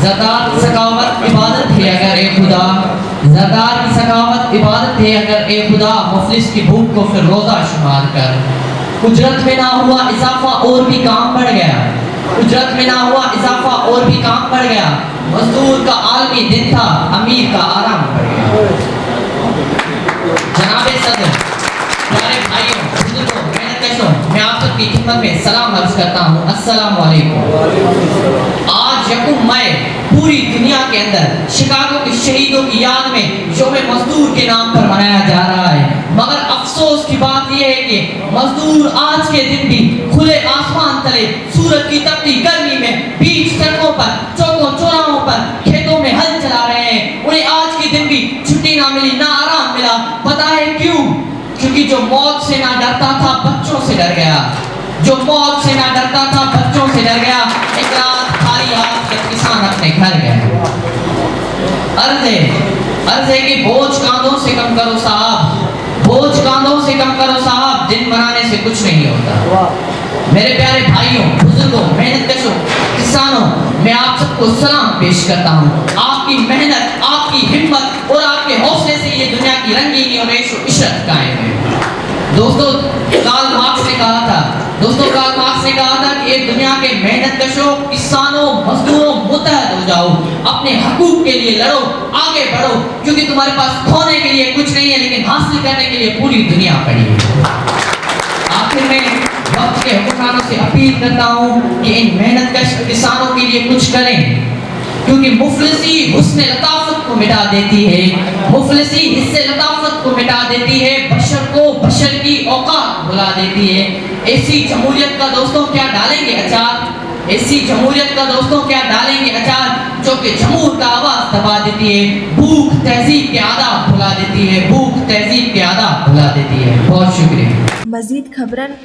زکات کی سخاوت عبادت ہے اگر اے خدا، زکات کی سخاوت عبادت ہے اگر اے خدا، مفلس کی بھوک کو پھر روزہ شمار کر۔ اجرت میں نہ ہوا اضافہ اور بھی کام بڑھ گیا، اجرت میں نہ ہوا اضافہ اور بھی کام بڑھ گیا، مزدور کا عالمی دن تھا، امیر کا آرام بڑھ گیا۔ جناب صدر، پیارے بھائیوں، بزرگوں، محنت کشوں، میں آپ سب کی خدمت میں سلام عرض کرتا ہوں، السلام علیکم۔ آج یکم مئی پوری دنیا کے اندر شکاگو کے شہیدوں کی یاد میں یوم مزدور کے نام پر منایا جا رہا ہے، مگر افسوس کی بات یہ ہے کہ مزدور آج کے دن بھی کھلے آسمان تلے سورج کی تپتی گرمی میں بیچ سڑکوں پر چوکوں چوراہوں پر کھیتوں میں ہل چلا رہے ہیں۔ انہیں آج کے دن بھی چھٹی نہ ملی، نہ آرام ملا۔ پتہ ہے کیوں؟ کیونکہ جو موت سے نہ ڈرتا تھا بچوں سے ڈر گیا، جو موت سے نہ ڈرتا تھا بچوں سے ڈر گیا۔ ایک رات خالی ہاتھ جب کسان اپنے گھر گئے، عرض ہے کہ بوجھ کاندھوں سے کم کرو صاحب، بوجھ کاندھوں سے کم کرو صاحب، دن بنانے سے کچھ نہیں ہوتا۔ میرے پیارے بھائیوں، بزرگوں، محنت کشوں، کسانوں، میں آپ سب کو سلام پیش کرتا ہوں۔ آپ کی محنت، آپ کی ہمت اور آپ کے حوصلے سے یہ دنیا کی رنگینی اور عیش و عشرت قائم ہے۔ دوستو، کارل مارکس نے کہا تھا کہ ایک دنیا کے محنت کشوں، کسانوں، مزدوروں، متحد ہو جاؤ، اپنے حقوق کے لیے لڑو، آگے بڑھو، کیونکہ تمہارے پاس کھونے کے لیے کچھ نہیں ہے لیکن حاصل کرنے کے لیے پوری دنیا پڑی ہے۔ آخر میں وقت کے حکمرانوں سے اپیل کرتا ہوں کہ ان محنت کش کسانوں کے لیے کچھ کریں، کیونکہ مفلسی حسن لطافت کو مٹا دیتی ہے، مفلسی حسن لطافت کو مٹا دیتی ہے، بشر کو بشر کی اوقات بھلا دیتی ہے۔ ایسی جمہوریت کا دوستوں کیا ڈالیں گے اچار، ایسی جمہوریت کا دوستوں کیا ڈالیں گے اچار جو کہ جمہور کا آواز دبا دیتی ہے، بھوک تہذیب کے آداب بھلا دیتی ہے، بھوک تہذیب کے آداب بھلا دیتی ہے۔ بہت شکریہ۔ مزید خبرن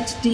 HD।